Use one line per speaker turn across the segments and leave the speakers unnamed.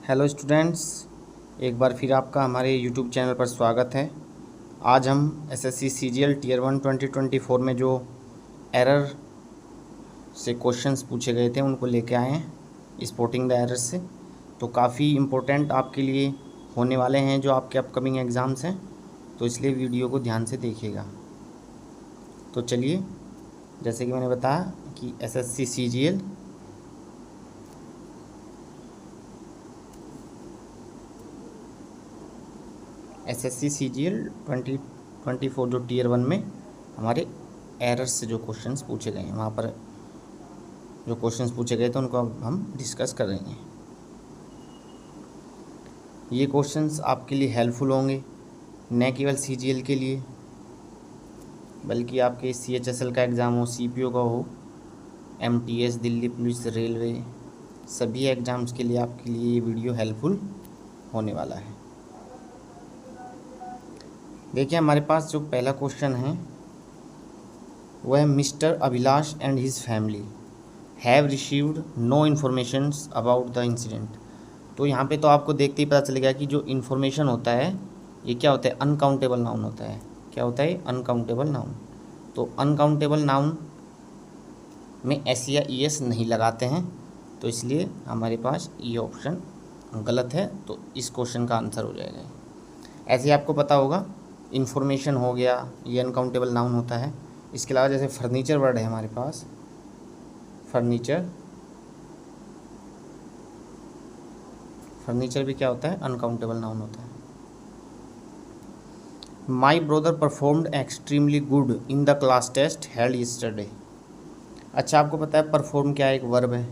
Hello students, एक बार फिर आपका हमारे यूट्यूब चैनल पर स्वागत है। आज हम एसएससी सीजीएल टियर 1 2024 में जो एरर से क्वेश्चंस पूछे गए थे उनको लेके आए हैं, स्पॉटिंग द एरर्स से। तो काफ़ी इम्पोर्टेंट आपके लिए होने वाले हैं जो आपके अपकमिंग एग्ज़ाम्स हैं, तो इसलिए वीडियो को ध्यान से देखिएगा। तो चलिए, जैसे कि मैंने बताया कि एसएससी सीजीएल सीजीएल 2024 जो टियर 1 में हमारे एरर्स से जो क्वेश्चंस पूछे गए हैं, वहाँ पर जो क्वेश्चंस पूछे गए थे उनको अब हम डिस्कस कर रहे हैं। ये क्वेश्चंस आपके लिए हेल्पफुल होंगे, न केवल सीजीएल के लिए बल्कि आपके सीएचएसएल का एग्ज़ाम हो, सीपीओ का हो, एमटीएस, दिल्ली पुलिस, रेलवे, सभी एग्ज़ाम्स के लिए आपके लिए ये वीडियो हेल्पफुल होने वाला है। देखिए, हमारे पास जो पहला क्वेश्चन है वह mister Abhilash and his family have received no informations about the incident. तो यहाँ पे तो आपको देखते ही पता चलेगा कि जो इन्फॉर्मेशन होता है ये क्या होता है, अनकाउंटेबल नाउन होता है। क्या होता है? Uncountable noun. तो अनकाउंटेबल नाउन में एस या ई एस नहीं लगाते हैं, तो इसलिए हमारे पास ये ऑप्शन गलत है। तो इस क्वेश्चन का आंसर हो जाएगा। ऐसे ही आपको पता होगा, इन्फॉर्मेशन हो गया, ये अनकाउंटेबल नाउन होता है। इसके अलावा जैसे फर्नीचर वर्ड है हमारे पास, फर्नीचर भी क्या होता है? अनकाउंटेबल नाउन होता है। My brother performed extremely good in the class test held yesterday. अच्छा, आपको पता है परफॉर्म क्या है? एक वर्ब है।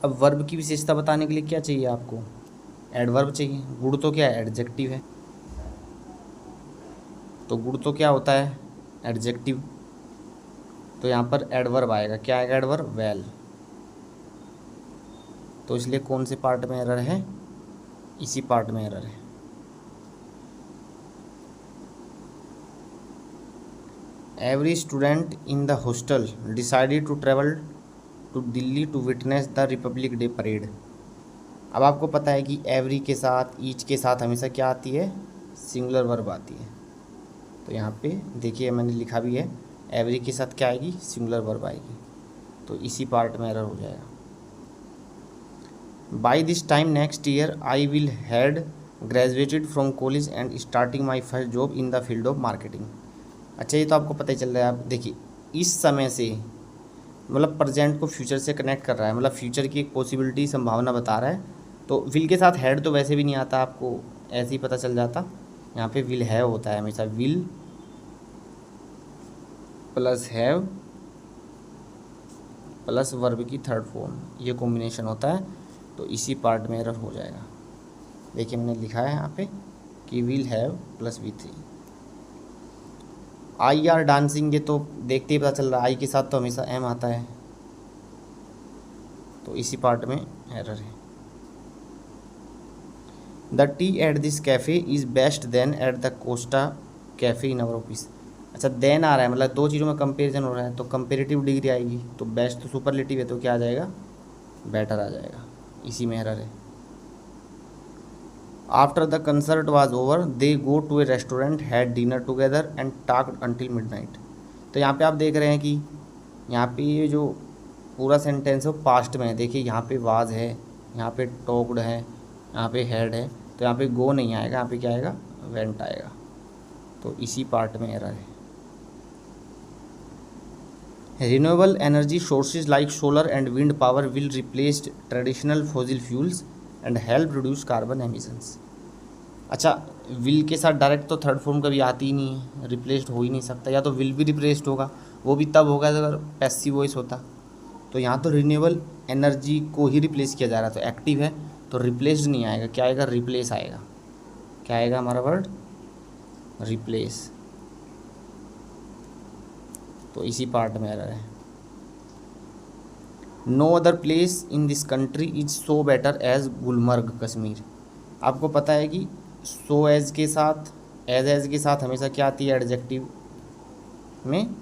अब वर्ब की विशेषता बताने के लिए क्या चाहिए आपको? एडवर्ब चाहिए। गुड तो क्या है? एडजेक्टिव है। तो गुड तो क्या होता है? एडजेक्टिव। तो यहाँ पर एडवर्ब आएगा। क्या आएगा? Adverb, well. तो इसलिए कौन से पार्ट में एरर है? इसी पार्ट में एरर है। Every student in the hostel decided to travel to Delhi to witness the republic day parade. अब आपको पता है कि एवरी के साथ, ईच के साथ हमेशा क्या आती है? सिंगुलर वर्ब आती है। तो यहाँ पे देखिए, मैंने लिखा भी है, एवरी के साथ क्या आएगी? सिंगुलर वर्ब आएगी। तो इसी पार्ट में एरर हो जाएगा। By this time next year I will had graduated from college and starting my first job in the field of marketing. अच्छा, ये तो आपको पता ही चल रहा है। आप देखिए, इस समय से मतलब प्रेजेंट को फ्यूचर से कनेक्ट कर रहा है, मतलब फ्यूचर की एक पॉसिबिलिटी, संभावना बता रहा है। तो विल के साथ हैड तो वैसे भी नहीं आता, आपको ऐसे ही पता चल जाता। यहाँ पे विल हैव होता है हमेशा। Will plus have plus verb की थर्ड फॉर्म, ये कॉम्बिनेशन होता है। तो इसी पार्ट में एरर हो जाएगा। देखिए, मैंने लिखा है यहाँ पे कि will have plus V3। I R dancing, ये तो देखते ही पता चल रहा है, आई के साथ तो हमेशा एम आता है। तो इसी पार्ट में एरर है। The tea at this cafe is best then at the Costa cafe in our office. अच्छा, देन आ रहा है, मतलब दो चीज़ों में कंपेरिजन हो रहा है, तो कंपेरेटिव डिग्री आएगी। तो बेस्ट तो सुपरलेटिव है, तो क्या आ जाएगा? बेटर आ जाएगा। इसी में एरर है। After the concert was over they go to a restaurant, had dinner together and talked until midnight. तो यहाँ पे आप देख रहे हैं कि यहाँ पे ये जो पूरा सेंटेंस है वो पास्ट में है। देखिए, यहाँ पे वाज है, यहाँ पे टॉक्ड है, यहाँ पे हैड है। तो यहाँ पे गो नहीं आएगा, यहाँ पे क्या आएगा? वेंट आएगा। तो इसी पार्ट में एरर है। Renewable energy sources like solar and wind power will replace traditional fossil fuels and help reduce carbon emissions. अच्छा, विल के साथ डायरेक्ट तो थर्ड फॉर्म कभी आती ही नहीं है, रिप्लेस्ड हो ही नहीं सकता। या तो विल भी रिप्लेस्ड होगा, वो भी तब होगा अगर पैसिव वॉइस होता। तो यहाँ तो रिन्यूएबल एनर्जी को ही रिप्लेस किया जा रहा है, तो एक्टिव है, तो रिप्लेस्ड नहीं आएगा। क्या आएगा? रिप्लेस आएगा। क्या आएगा हमारा वर्ड? रिप्लेस। तो इसी पार्ट में एरर है। No other place in this country is so better as Gulmarg Kashmir. आपको पता है कि सो एज के साथ, एज के साथ हमेशा क्या आती है? एडजेक्टिव में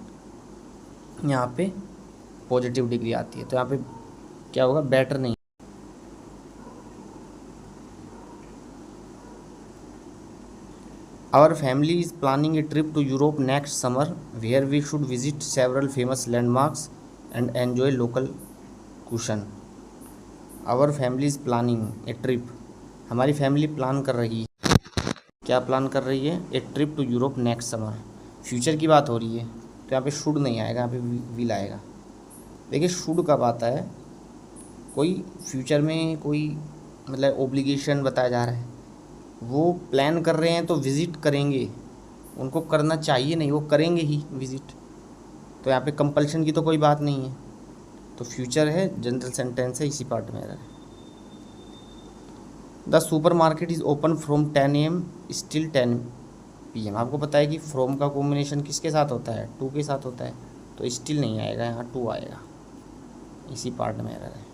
यहाँ पे पॉजिटिव डिग्री आती है। तो यहाँ पे क्या होगा? बेटर नहीं। Our family is planning a trip to Europe next summer where we should visit several famous landmarks and enjoy local cuisine. Our family is planning a trip, हमारी फैमिली प्लान कर रही है, क्या प्लान कर रही है? A trip to Europe next summer. Future की बात हो रही है तो यहाँ पे शुड नहीं आएगा, यहाँ पे विल आएगा। देखिए शुड कब आता है, कोई फ्यूचर में कोई मतलब ओब्लिगेशन बताया जा रहा है, वो प्लान कर रहे हैं तो विज़िट करेंगे, उनको करना चाहिए नहीं, वो करेंगे ही विज़िट। तो यहाँ पे कंपल्शन की तो कोई बात नहीं है, तो फ्यूचर है, जनरल सेंटेंस है, इसी पार्ट में रहा है। The super market is open from 10 AM still 10 PM। आपको पता है कि फ्रॉम का कॉम्बिनेशन किसके साथ होता है? टू के साथ होता है, तो स्टिल नहीं आएगा, यहाँ टू आएगा, इसी पार्ट में रहा है।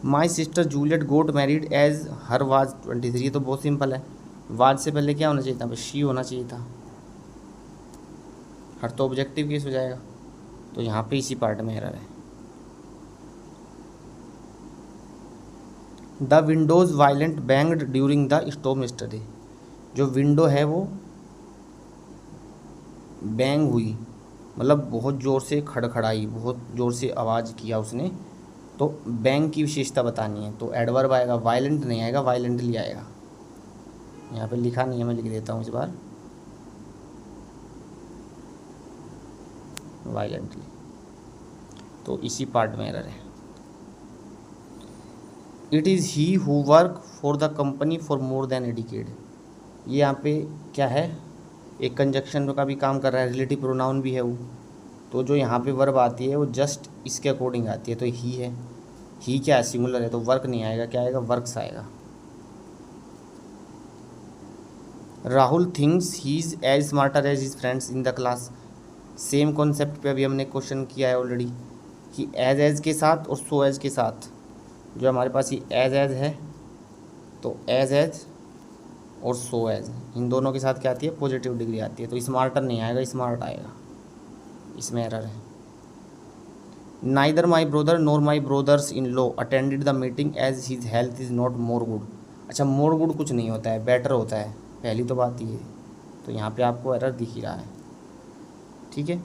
My sister Juliet got married as her was 23। ये तो बहुत सिंपल है, वाज से पहले क्या होना चाहिए था? शी होना चाहिए था, हर तो ऑब्जेक्टिव केस हो जाएगा, तो यहाँ पे इसी पार्ट में एरर है। The Windows violent banged during the storm yesterday. जो विंडो है वो बैंग हुई, मतलब बहुत ज़ोर से खड़खड़ाई, बहुत ज़ोर से आवाज़ किया उसने, तो बैंग की विशेषता बतानी है, तो एडवर्ब आएगा, वायलेंट नहीं आएगा, वायलेंटली आएगा। यहाँ पे लिखा नहीं है, मैं लिख देता हूँ इस बार, वायलेंटली, तो इसी पार्ट में एरर है। It is he who work for the company for more than a decade. ये यहाँ पे क्या है, एक कंजक्शन का भी काम कर रहा है, रिलेटिव प्रोनाउन भी है वो, तो जो यहाँ पे वर्ब आती है वो जस्ट इसके अकॉर्डिंग आती है, तो ही है, ही क्या है, सिंगुलर है, तो वर्क नहीं आएगा, क्या आएगा? वर्क्स आएगा। Rahul thinks he is as smarter as his friends in the class. Same concept पे अभी हमने क्वेश्चन किया है ऑलरेडी, कि एज के साथ और सो एज के साथ, जो हमारे पास ये एज है, तो एज और सो एज, इन दोनों के साथ क्या आती है? पॉजिटिव डिग्री आती है, तो स्मार्टर नहीं आएगा, स्मार्ट आएगा, इसमें एरर है। Neither my brother nor my brothers in law attended the meeting as his health is not more good. अच्छा, मोर गुड कुछ नहीं होता है, बेटर होता है, पहली तो बात ये है, तो यहाँ पे आपको एरर दिख ही रहा है, ठीक है।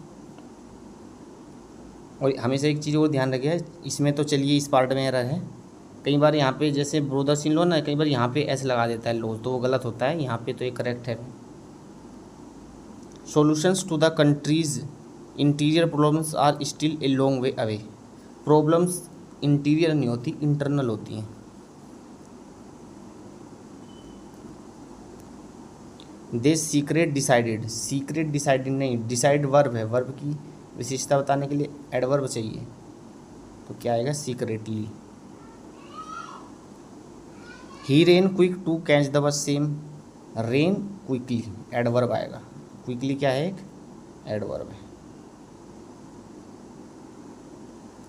और हमेशा एक चीज़ और ध्यान रखिए, इसमें तो चलिए इस पार्ट में एरर है, कई बार यहाँ पे जैसे ब्रोदर्स इन लॉ ना, कई बार यहाँ पे एस लगा देता है लॉ, तो वो गलत होता है, यहाँ पे तो ये करेक्ट है। Solutions to the country's interior problems are still a long way away. Problems interior नहीं होती, इंटरनल होती हैं। दे सीक्रेट डिसाइडेड नहीं, डिसाइड वर्ब है, वर्ब की विशेषता बताने के लिए एडवर्ब चाहिए, तो क्या आएगा? Secretly. He ran quick to catch the bus, same, ran quickly, adverb आएगा, क्विकली क्या है? एक एडवर्ब है,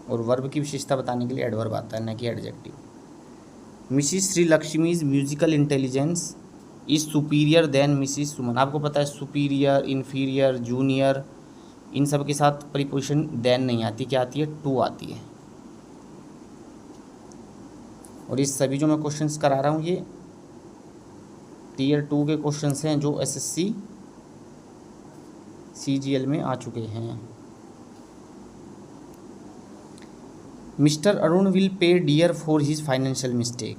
और वर्ब की विशेषता बताने के लिए एडवर्ब आता है, न कि adjective. Mrs Shri Lakshmi's musical intelligence is superior than Mrs Suman. आपको पता है सुपीरियर, इन्फीरियर, जूनियर, इन सब के साथ प्रीपोजिशन देन नहीं आती, क्या आती है? टू आती है। और ये सभी जो मैं क्वेश्चंस करा रहा हूँ, ये टीयर 2 के क्वेश्चंस हैं जो SSC CGL में आ चुके हैं। Mr Arun will pay dear for his financial mistake.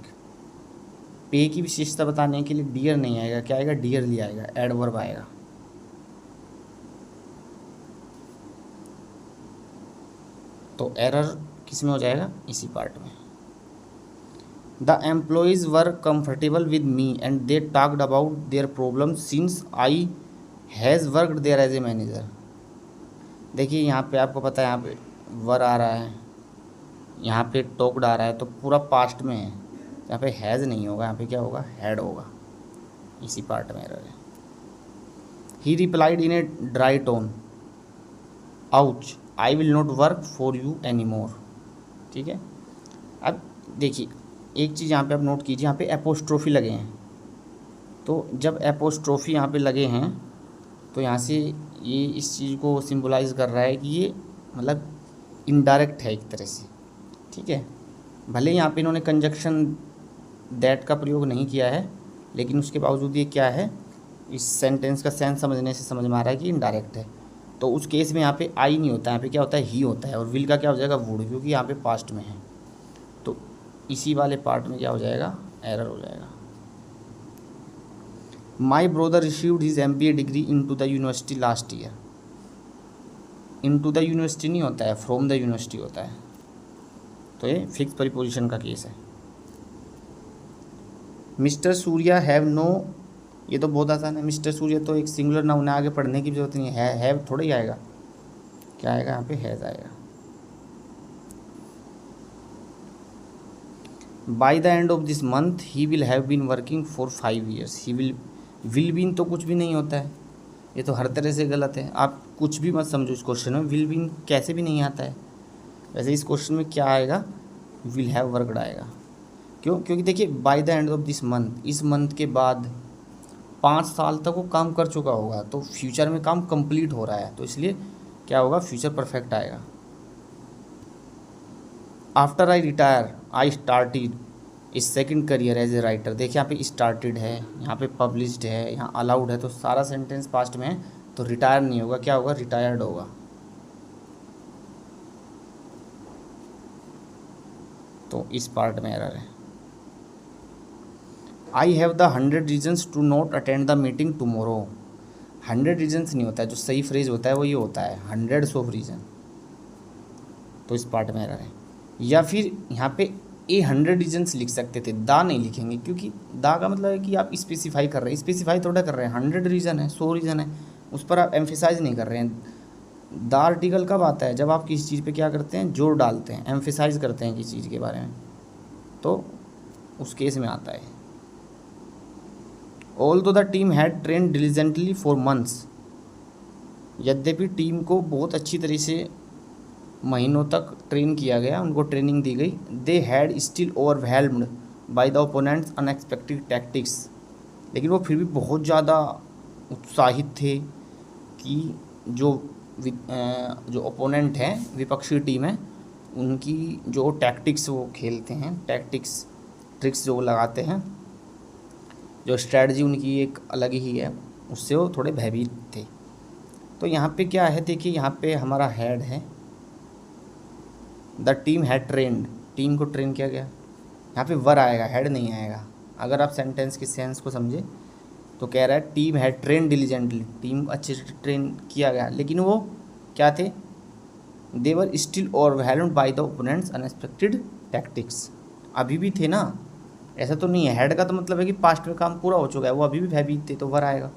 Pay की विशेषता बताने के लिए डियर नहीं आएगा, क्या आएगा? डियरली आएगा, एडवर्ब आएगा। तो एरर किस में हो जाएगा? इसी पार्ट में। The employees were comfortable with me and they talked about their problem since I has worked there as a manager. देखिए यहाँ पे आपको पता है, यहाँ पे वर आ रहा है, यहाँ पे टॉक्ड आ रहा है, तो पूरा पास्ट में है, यहाँ पे हैज़ नहीं होगा, यहाँ पे क्या होगा? हैड होगा, इसी पार्ट में एरर है। ही replied in a dry tone, ouch, I will not work for you any more. ठीक है, अब देखिए एक चीज़ यहाँ पे आप नोट कीजिए, यहाँ पे एपोस्ट्रोफी लगे हैं, तो जब एपोस्ट्रोफी यहाँ पे लगे हैं तो यहाँ से ये इस चीज़ को सिंबलाइज कर रहा है कि ये मतलब इनडायरेक्ट है एक तरह से। ठीक है, भले यहाँ पे इन्होंने कंजक्शन दैट का प्रयोग नहीं किया है, लेकिन उसके बावजूद ये क्या है? इस सेंटेंस का सेंस समझने से समझ में आ रहा है कि इनडायरेक्ट है। तो उस केस में यहाँ पे आई नहीं होता है, यहाँ पे क्या होता है, ही होता है। और विल का क्या हो जाएगा, वुड, क्योंकि यहाँ पे पास्ट में है। तो इसी वाले पार्ट में क्या हो जाएगा, एरर हो जाएगा। My brother received his MBA degree into the university last year. Into the university नहीं होता है, फ्रॉम द यूनिवर्सिटी होता है। तो ये फिक्स प्रीपोजिशन का केस है। मिस्टर सूर्या हैव नो, ये तो बहुत आसान है। मिस्टर सूर्या तो एक सिंगुलर नाउन है, आगे पढ़ने की जरूरत नहीं है। हैव थोड़ा ही आएगा, क्या आएगा यहाँ पे, हैज़ आएगा। By the end of this month he will have been working for 5 years। He will been तो कुछ भी नहीं होता है, ये तो हर तरह से गलत है। आप कुछ भी मत समझो इस क्वेश्चन में, विल बीन कैसे भी नहीं आता है। वैसे इस क्वेश्चन में क्या आएगा, विल हैव वर्कड आएगा। क्यों, क्योंकि देखिए bye the end of this month, इस मंथ के बाद 5 साल तक वो काम कर चुका होगा, तो फ्यूचर में काम कंप्लीट हो रहा है, तो इसलिए क्या होगा, फ्यूचर परफेक्ट आएगा। After I retire I started his second career as a writer. देखिए यहाँ पे स्टार्टेड है, यहाँ पे पब्लिश्ड है, यहाँ अलाउड है, तो सारा सेंटेंस पास्ट में है, तो रिटायर नहीं होगा, क्या होगा, रिटायर्ड होगा। तो इस पार्ट में एरर है। I have the 100 reasons to not attend the meeting tomorrow. 100 reasons नहीं होता है, जो सही फ्रेज होता है वो ये होता है, 100 ऑफ रीजन। तो इस पार्ट में एरर है। या फिर यहाँ पे 100 रीजन्स लिख सकते थे, दा नहीं लिखेंगे, क्योंकि दा का मतलब है कि आप स्पेसिफाई कर रहे हैं, स्पेसिफाई थोड़ा कर रहे हैं। 100 रीज़न है, 100 रीज़न है, उस पर आप एम्फेसाइज नहीं कर रहे हैं। दा आर्टिकल कब आता है, जब आप किसी चीज़ पे क्या करते हैं, जोर डालते हैं, एम्फेसाइज करते हैं किसी चीज़ के बारे में, तो उस केस में आता है। Although the team had train diligently for months. यद्यपि टीम को बहुत अच्छी तरह से महीनों तक ट्रेन किया गया, उनको ट्रेनिंग दी गई। They had still overwhelmed by the opponent's unexpected tactics. लेकिन वो फिर भी बहुत ज़्यादा उत्साहित थे कि जो ओपोनेंट हैं, विपक्षी टीम है, उनकी जो टैक्टिक्स वो खेलते हैं, टैक्टिक्स ट्रिक्स जो लगाते हैं, जो स्ट्रैटेजी उनकी एक अलग ही है, उससे वो थोड़े भयभीत थे। तो यहाँ पे क्या है, देखिए यहाँ पे हमारा हेड है, the team had trend, team को ट्रेन किया गया। यहाँ पे वर आएगा, हेड नहीं आएगा। अगर आप सेंटेंस के सेंस को समझे तो कह रहा है team had train diligently, team अच्छे से ट्रेन किया गया, लेकिन वो क्या थे, they were still overwhelmed by the opponent's unexpected tactics. अभी भी थे ना, ऐसा तो नहीं है। हेड का तो मतलब है कि पास्ट में काम पूरा हो चुका है, वो अभी भी भयभीत थे, तो वर आएगा।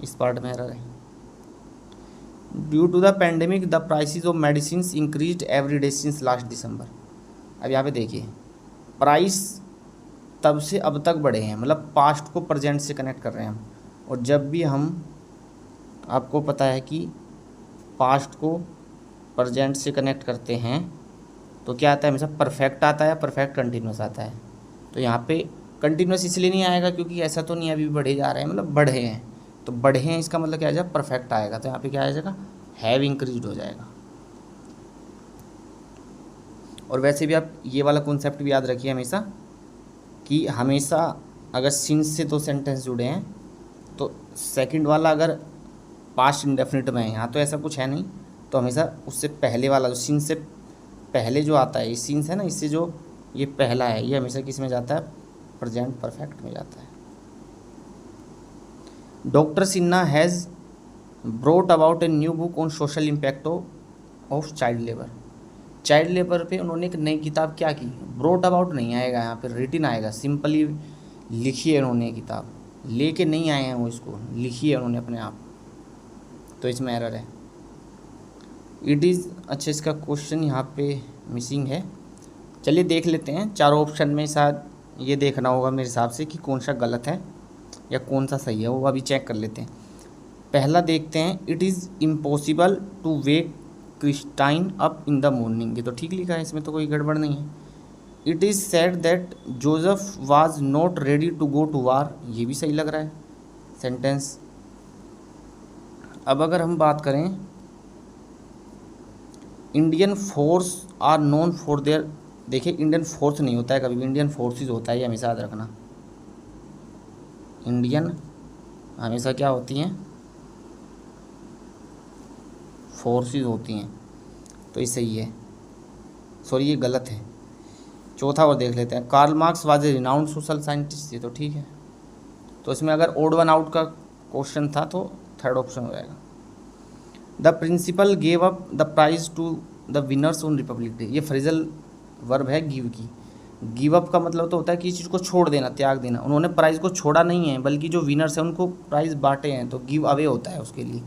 इस पार्ट में एरर है। Due to the pandemic the prices of medicines increased every day since last December. अब यहाँ पे देखिए, प्राइस तब से अब तक बढ़े हैं, मतलब पास्ट को प्रेजेंट से कनेक्ट कर रहे हैं हम। और जब भी हम, आपको पता है कि पास्ट को प्रेजेंट से कनेक्ट करते हैं तो क्या आता है, हमेशा परफेक्ट आता है, परफेक्ट कंटिन्यूस आता है। तो यहाँ पे कंटिन्यूस इसलिए नहीं आएगा क्योंकि ऐसा तो नहीं है अभी बढ़े जा रहे हैं, मतलब बढ़े हैं, तो बढ़े हैं इसका मतलब क्या आ जाएगा, परफेक्ट आएगा। तो यहाँ पे क्या आ जाएगा, हैव इंक्रीज्ड हो जाएगा। और वैसे भी आप ये वाला कॉन्सेप्ट भी याद रखिए हमेशा, कि हमेशा अगर सिंस से दो सेंटेंस जुड़े हैं तो सेकंड वाला अगर पास्ट इंडेफिनिट में है, यहाँ तो ऐसा कुछ है नहीं, तो हमेशा उससे पहले वाला, जो सिंस से पहले जो आता है, ये सिंस है ना, इससे जो ये पहला है, ये हमेशा किस में जाता है, प्रेजेंट परफेक्ट में जाता है। Doctor Sinha has brought about a new book on social impact of child labour. Child labour पे उन्होंने एक नई किताब क्या की, ब्रोट अबाउट नहीं आएगा, यहाँ पे रिटिन आएगा। सिंपली लिखी है उन्होंने किताब, लेके नहीं आए हैं वो, इसको लिखी है उन्होंने अपने आप, तो इसमें एरर है। इट इज़, अच्छा इसका क्वेश्चन यहाँ पे मिसिंग है, चलिए देख लेते हैं। चारों ऑप्शन में शायद ये देखना होगा मेरे हिसाब से कि कौन सा गलत है या कौन सा सही है, वो अभी चेक कर लेते हैं। पहला देखते हैं, it is impossible to wake Christine up in the morning, ये तो ठीक लिखा है, इसमें तो कोई गड़बड़ नहीं है। It is said that Joseph was not ready to go to war, ये भी सही लग रहा है सेंटेंस। अब अगर हम बात करें, Indian force are known for their, देखिए इंडियन फोर्स नहीं होता है कभी भी, इंडियन फोर्सेस होता है, ये हमेशा याद रखना। इंडियन हमेशा क्या होती हैं, फोर्सेस होती हैं। तो ये सही है, सॉरी ये गलत है। चौथा और देख लेते हैं। Karl Marx was a renowned social scientist, ये तो ठीक है। तो इसमें अगर ओड वन आउट का क्वेश्चन था तो थर्ड ऑप्शन हो जाएगा। The principal gave up the prize to the winners on Republic Day, ये फ्रेजल वर्ब है गिव की। गिव अप का मतलब तो होता है कि चीज़ को छोड़ देना, त्याग देना। उन्होंने प्राइज़ को छोड़ा नहीं है, बल्कि जो विनर्स हैं उनको प्राइज़ बांटे हैं, तो गिव अवे होता है उसके लिए।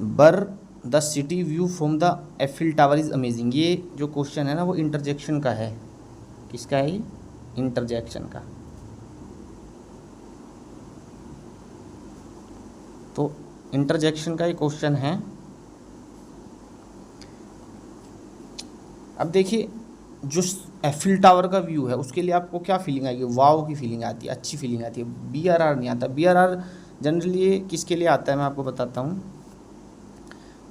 बर the city view from the Eiffel tower is amazing, ये जो क्वेश्चन है ना वो इंटरजेक्शन का है। किसका है ये? इंटरजेक्शन का। तो इंटरजेक्शन का ये क्वेश्चन है। अब देखिए, जो एफिल टावर का व्यू है उसके लिए आपको क्या फीलिंग आएगी? वाव की फीलिंग आती है, अच्छी फीलिंग आती है। BRR नहीं आता। BRR जनरली किसके लिए आता है मैं आपको बताता हूँ।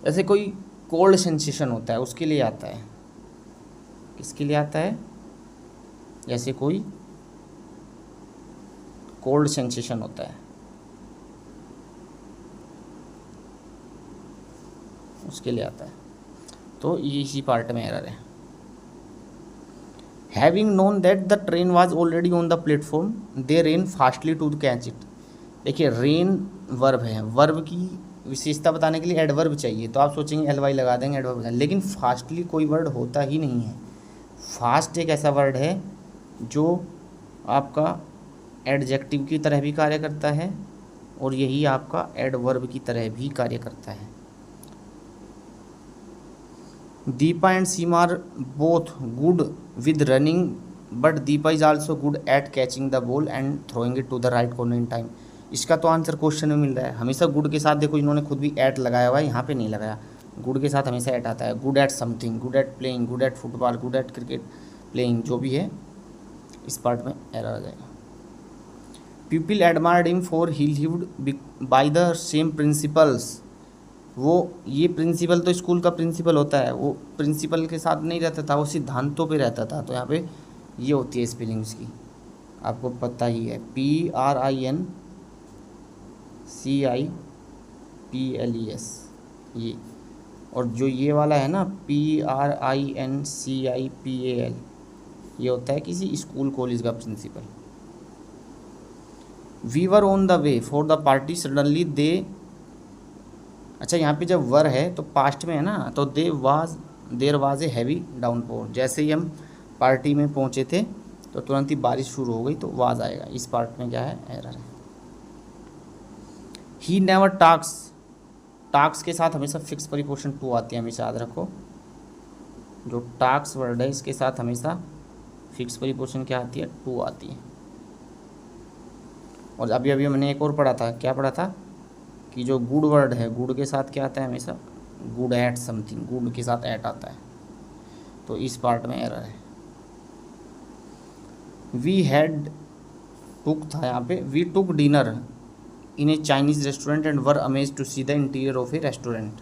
जैसे कोई कोल्ड सेंसेशन होता है उसके लिए आता है। किसके लिए आता है? जैसे कोई कोल्ड सेंसेशन होता है उसके लिए आता है। तो ये इसी पार्ट में एरर है। Having known that the train was already on the platform they ran fastly to catch it. देखिए रेन वर्ब है, वर्ब की विशेषता बताने के लिए एडवर्ब चाहिए, तो आप सोचेंगे LY लगा देंगे एडवर्ब, लेकिन फास्टली कोई वर्ड होता ही नहीं है। फास्ट एक ऐसा वर्ड है जो आपका एडजेक्टिव की तरह भी कार्य करता है और यही आपका एडवर्ब की तरह भी कार्य करता है। Deepa and Seema are both good with running but Deepa is also good at catching the ball and throwing it to the right corner in time. इसका तो आंसर क्वेश्चन में मिल रहा है। हमेशा गुड के साथ देखो, इन्होंने खुद भी एट लगाया हुआ है, यहाँ पे नहीं लगाया। गुड के साथ हमेशा एट आता है। Good at something, good at playing, good at football, good at cricket playing, जो भी है इस पार्ट में एरर आ जाएगा। People admired him for he lived by the same principles. वो ये प्रिंसिपल तो स्कूल का प्रिंसिपल होता है, वो प्रिंसिपल के साथ नहीं रहता था, वो सिद्धांतों पे रहता था। तो यहाँ पे ये होती है स्पेलिंग्स की, आपको पता ही है। PRINCIPLES ये, और जो ये वाला है ना PRINCIPAL, ये होता है किसी स्कूल कॉलेज का principal. We were on the way for the party suddenly they, अच्छा यहाँ पे जब वर है तो पास्ट में है ना, तो there was a heavy downpour. जैसे ही हम पार्टी में पहुँचे थे तो तुरंत ही बारिश शुरू हो गई, तो वाज आएगा। इस पार्ट में क्या है? एरर है। ही नेवर टाक्स, टाक्स के साथ हमेशा फिक्स प्रीपोजिशन टू आती है, हमेशा याद रखो। जो टाक्स वर्ड है इसके साथ हमेशा फिक्स प्रीपोजिशन क्या आती है? टू आती है। और अभी अभी मैंने एक और पढ़ा था, क्या पढ़ा था कि जो गुड वर्ड है, गुड के साथ क्या आता है? हमेशा गुड एट समथिंग, गुड के साथ एट आता है। तो इस पार्ट में एरर है। वी हैड टुक था यहाँ पे, we took dinner in a Chinese restaurant and were amaze to see the interior of a restaurant.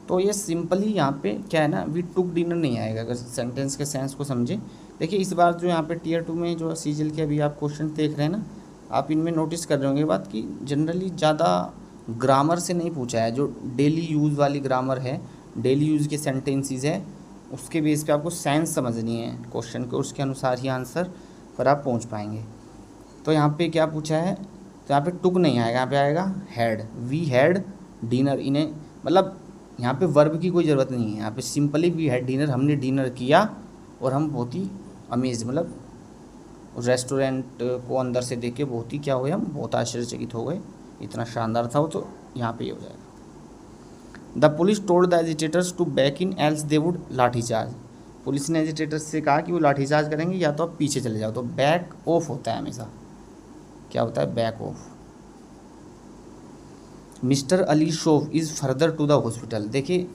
तो ये सिंपली यहाँ पे क्या है ना, वी टुक डिनर नहीं आएगा अगर सेंटेंस के सेंस को समझे। देखिए इस बार जो यहाँ पे Tier 2 में जो सीजीएल के अभी आप क्वेश्चन देख रहे हैं ना, आप इनमें नोटिस कर रहे होंगे बात कि जनरली ज़्यादा ग्रामर से नहीं पूछा है। जो डेली यूज़ वाली ग्रामर है, डेली यूज़ के सेंटेंसेस है, उसके बेस पे आपको सेंस समझनी है क्वेश्चन को, उसके अनुसार ही आंसर पर आप पहुंच पाएंगे। तो यहाँ पे क्या पूछा है? तो यहाँ पे टुक नहीं आएगा, यहाँ पे आएगा हैड। वी हैड डिनर इन्हें, मतलब यहाँ पे वर्ब की कोई ज़रूरत नहीं है। यहाँ पे सिंपली वी हैड डिनर, हमने डिनर किया और हम बहुत ही अमेज, मतलब उस रेस्टोरेंट को अंदर से देख के बहुत ही क्या हुए, हम बहुत आश्चर्यचकित हो गए, इतना शानदार था वो। तो यहाँ पे ये हो जाएगा। The police told the agitators to back in else they would lathicharge. Police ने एजिटेटर्स से कहा कि वो लाठीचार्ज करेंगे या तो आप पीछे चले जाओ। तो बैक ऑफ होता है हमेशा, क्या होता है? Back off. मिस्टर अली शोफ is further to the hospital. देखिए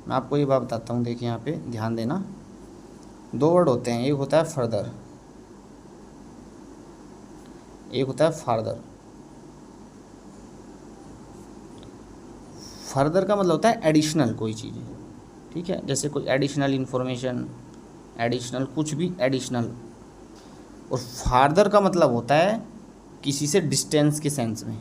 मैं आपको ये बात बताता हूँ, देखिए यहाँ पे ध्यान देना, दो वर्ड होते हैं, एक होता है फर्दर, एक होता है फार्दर। फर्दर का मतलब होता है एडिशनल कोई चीज़, ठीक है, जैसे कोई एडिशनल इन्फॉर्मेशन, एडिशनल कुछ भी एडिशनल। और फार्दर का मतलब होता है किसी से डिस्टेंस के सेंस में।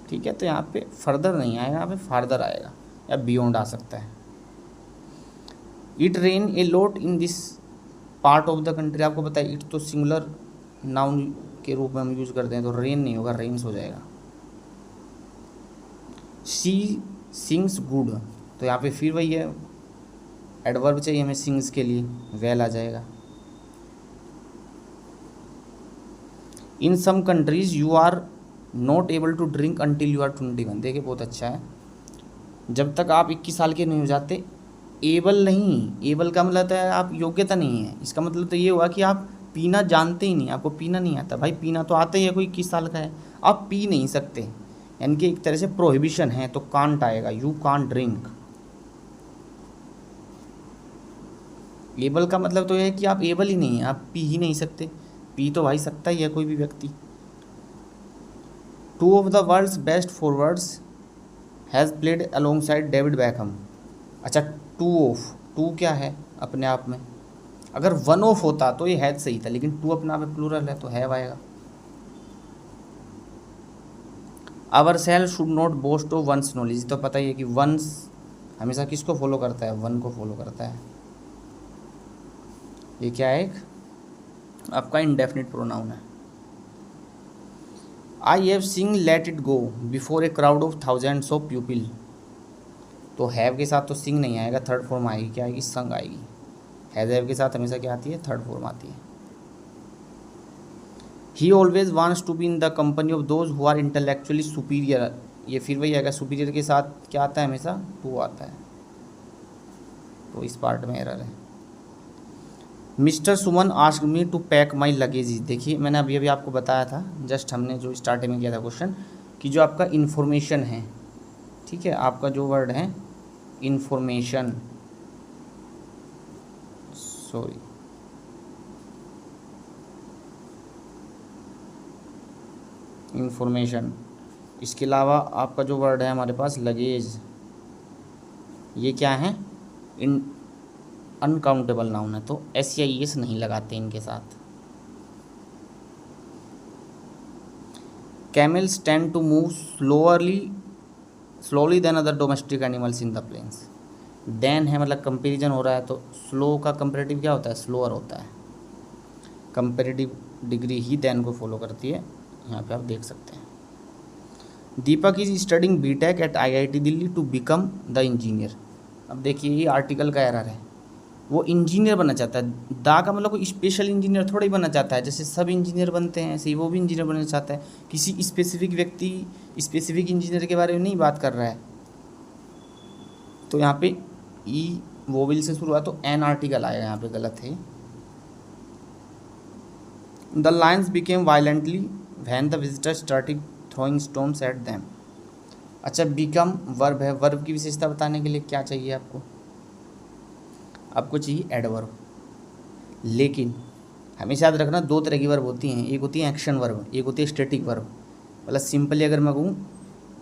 ठीक है, तो यहाँ पे फर्दर नहीं आएगा, यहाँ पे फार्दर आएगा या बियॉन्ड आ सकता है। It rain a lot in this part of the country, आपको पता है इट तो सिंगुलर नाउन के रूप में हम यूज़ करते हैं, तो रेन नहीं होगा, रेन्स हो जाएगा। शी सिंग्स गुड, तो यहाँ पे फिर वही है, एडवर्ब चाहिए हमें सिंग्स के लिए, वेल आ जाएगा। In some countries you are not able to drink until you are 21, देखिए बहुत अच्छा है, जब तक आप 21 साल के नहीं हो जाते। एबल नहीं, एबल का मतलब है आप योग्यता नहीं है, इसका मतलब तो ये हुआ कि आप पीना जानते ही नहीं, आपको पीना नहीं आता। भाई पीना तो आता ही है, कोई 21 साल का है, आप पी नहीं सकते, यानी कि एक तरह से प्रोहिबिशन है, तो कांट आएगा, यू कांट ड्रिंक। एबल का मतलब तो यह है कि आप एबल ही नहीं है, आप पी ही नहीं सकते, पी तो भाई सकता ही है कोई भी व्यक्ति। Two of the world's best forwards has played alongside David Beckham. अच्छा, टू ऑफ, टू क्या है अपने आप में, अगर वन ऑफ होता तो ये हैज सही था, लेकिन टू अपने आप में प्लूरल है तो हैव आएगा। Our self should not boast of one's knowledge, तो पता ही है कि वंस हमेशा किसको फॉलो करता है, वन को फॉलो करता है। ये क्या है, एक आपका इंडेफिनिट प्रोनाउन है। I have sing let it go before a crowd of thousands of people, तो हैव के साथ तो सिंग नहीं आएगा, थर्ड फॉर्म आएगी, क्या आएगी, संग आएगी। हैज़ हैव के साथ हमेशा क्या आती है, थर्ड फॉर्म आती है। He always wants to be in the company of those who are intellectually superior, ये फिर वही आएगा, सुपीरियर के साथ क्या आता है, हमेशा टू आता है, तो इस पार्ट में एरर है। Mr Suman asked me to pack my luggage, देखिए मैंने अभी अभी आपको बताया था, जस्ट हमने जो स्टार्टिंग में किया था क्वेश्चन, कि जो आपका इन्फॉर्मेशन है, ठीक है, आपका जो वर्ड है इन्फॉर्मेशन, सॉरी इंफॉर्मेशन, इसके अलावा आपका जो वर्ड है हमारे पास लगेज, ये क्या है, इन अनकाउंटेबल नाउन है, तो एस या एस नहीं लगाते इनके साथ। Camels tend to move slowly then other domestic animals in the plains, then है मतलब कंपेरिजन हो रहा है, तो स्लो का कंपेरेटिव क्या होता है, स्लोअर होता है, कंपेरेटिव डिग्री ही देन को फॉलो करती है, यहाँ पे आप देख सकते हैं। Deepak is studying BTech at IIT Delhi to become the engineer, अब देखिए ये आर्टिकल का एरर है, वो इंजीनियर बनना चाहता है, दा का मतलब कोई स्पेशल इंजीनियर थोड़ा ही बनना चाहता है, जैसे सब इंजीनियर बनते हैं ऐसे ही वो भी इंजीनियर बनना चाहता है, किसी स्पेसिफिक व्यक्ति स्पेसिफिक इंजीनियर के बारे में नहीं बात कर रहा है। तो यहाँ पे ई वोविल से शुरू हुआ तो एन आर्टिकल आएगा, यहाँ पे गलत है। The Lions became violently when the visitor started throwing stones at them. अच्छा, बिकम वर्ब है, वर्ब की विशेषता बताने के लिए क्या चाहिए आपको, आपको चाहिए एडवर्ब, लेकिन हमेशा याद रखना दो तरह की वर्ब होती हैं, एक होती है एक्शन वर्ब, एक होती है स्टैटिक वर्ब। मतलब सिंपली अगर मैं कहूँ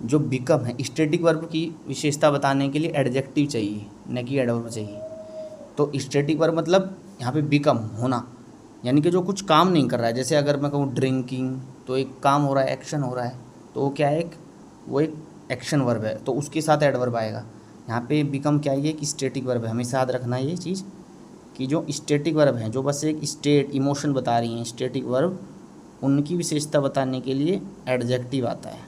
जो बिकम है, स्टैटिक वर्ब की विशेषता बताने के लिए एडजेक्टिव चाहिए, न कि एडवर्ब चाहिए। तो स्टैटिक वर्ब मतलब यहाँ पे बिकम होना, यानी कि जो कुछ काम नहीं कर रहा है, जैसे अगर मैं कहूँ ड्रिंकिंग, तो एक काम हो रहा है, एक्शन हो रहा है, तो वो क्या है, वो एक एक्शन वर्ब है, तो उसके साथ एडवर्ब आएगा। यहाँ पे बिकम क्या है, कि स्टैटिक वर्ब है, हमेशा याद रखना ये चीज़ कि जो स्टैटिक वर्ब हैं, जो बस एक स्टेट इमोशन बता रही हैं, स्टैटिक वर्ब, उनकी विशेषता बताने के लिए एडजेक्टिव आता है,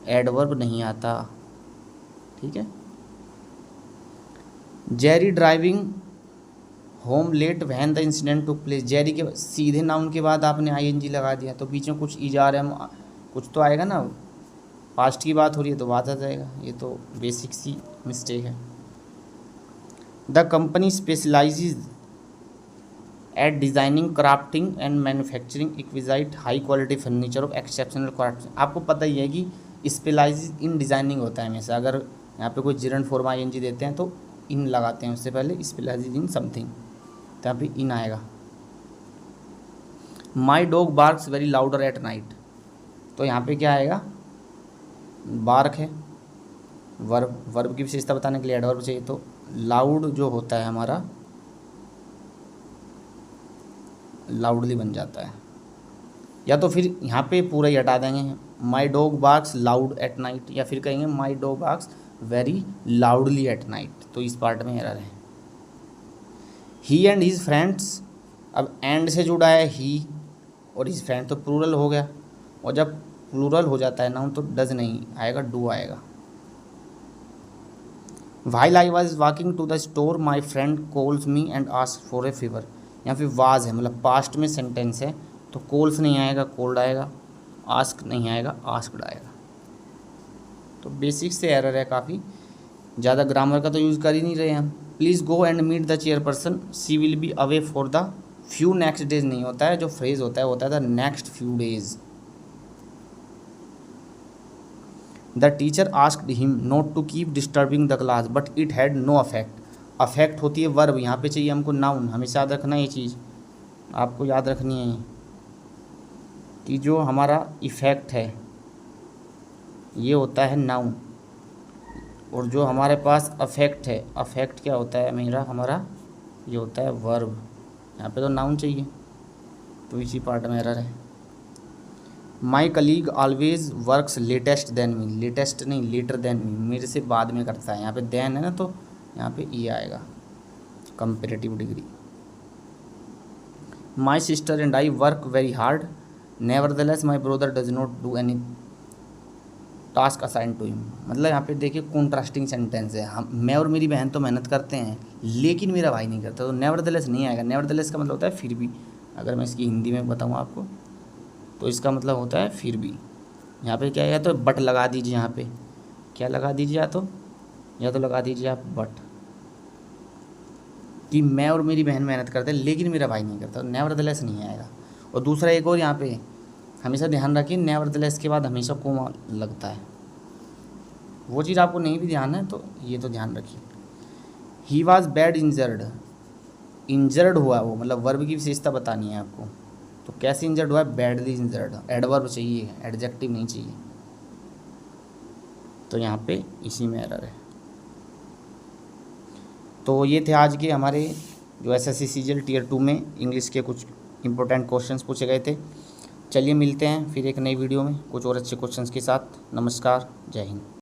एडवर्ब नहीं आता, ठीक है। Jerry driving home late when the incident took place, Jerry के सीधे नाउन के बाद आपने आईएनजी लगा दिया, तो बीच में कुछ इजार है, कुछ तो आएगा ना, पास्ट की बात हो रही है तो बात आ जाएगा, ये तो बेसिक सी मिस्टेक है। The company specialises at designing crafting and manufacturing exquisite high quality furniture of exceptional craft, आपको पता ही है कि स्पेशलाइजेज इन डिज़ाइनिंग होता है हमेशा, अगर यहाँ पे कोई जिरन फॉर्म आईएनजी देते हैं तो इन लगाते हैं, उससे पहले स्पेशलाइजेज इन समथिंग, तो यहाँ पे इन आएगा। My dog barks very louder at night, तो यहाँ पे क्या आएगा, बार्क है, वर्ब की विशेषता बताने के लिए एडवर्ब चाहिए, तो लाउड जो होता है हमारा लाउडली बन जाता है। या तो फिर यहाँ पे पूरा ही हटा देंगे, my dog barks loud at night, या फिर कहेंगे my dog barks very loudly at night. तो इस पार्ट में एरर है। ही एंड हिज फ्रेंड्स, अब एंड से जुड़ा है ही और हिज फ्रेंड, तो प्लूरल हो गया। और जब प्लूरल हो जाता है नाउन तो डज नहीं आएगा, डू आएगा। While I was walking to the store, my friend calls me and asks for a favor। यहाँ फिर वाज है, मतलब पास्ट में सेंटेंस है, तो कॉल्स नहीं आएगा, कोल्ड आएगा। आस्क नहीं आएगा, आस्क्ड आएगा। तो बेसिक से एरर है काफ़ी, ज़्यादा ग्रामर का तो यूज़ कर ही नहीं रहे हम। Please go and meet the chairperson, she will be away for the few next days नहीं होता है, जो फ्रेज होता है the next few days. The teacher asked him not to keep disturbing the class but it had no affect. Affect होती है verb, यहाँ पे चाहिए हमको नाउन। हमेशा याद रखना ये चीज़, आपको याद रखनी है कि जो हमारा इफ़ेक्ट है ये होता है नाउन, और जो हमारे पास अफेक्ट है, अफेक्ट क्या होता है हमारा ये होता है वर्ब। यहाँ पे तो नाउन चाहिए, तो इसी पार्ट में एरर है। My colleague always works latest than me, latest नहीं लेटर देन मी, मेरे से बाद में करता है। यहाँ पे देन है ना, तो यहाँ पे ई आएगा, comparative degree. My sister and I work very hard, nevertheless my brother does not do any task assign to him. मतलब यहाँ पे देखिए कॉन्ट्रास्टिंग सेंटेंस है, हम मैं और मेरी बहन तो मेहनत करते हैं लेकिन मेरा भाई नहीं करता, तो नेवरदलेस नहीं आएगा। नेवरदलेस का मतलब होता है फिर भी। अगर मैं इसकी हिंदी में बताऊँ आपको तो इसका मतलब होता है फिर भी। यहाँ पे क्या है, तो बट लगा दीजिए, यहाँ पे क्या लगा दीजिए, या तो लगा दीजिए आप बट, कि मैं और मेरी बहन मेहनत करते हैं लेकिन मेरा भाई नहीं करता, तो नेवरदलेस नहीं आएगा। और दूसरा एक और यहाँ पे हमेशा ध्यान रखिए, नेवरदलेस के बाद हमेशा कोमा लगता है। वो चीज़ आपको नहीं भी ध्यान है तो ये तो ध्यान रखिए। He was bad injured, injured हुआ वो, मतलब वर्ब की विशेषता बतानी है आपको। तो कैसे इंजर्ड हुआ है, बैडली इंजर्ड, एडवर्ब चाहिए, एडजेक्टिव नहीं चाहिए। तो यहाँ पे इसी में एरर है। तो ये थे आज के हमारे जो एसएससी सीजीएल टियर 2 में इंग्लिश के कुछ इंपॉर्टेंट क्वेश्चंस पूछे गए थे। चलिए मिलते हैं फिर एक नई वीडियो में कुछ और अच्छे क्वेश्चंस के साथ। नमस्कार, जय हिंद।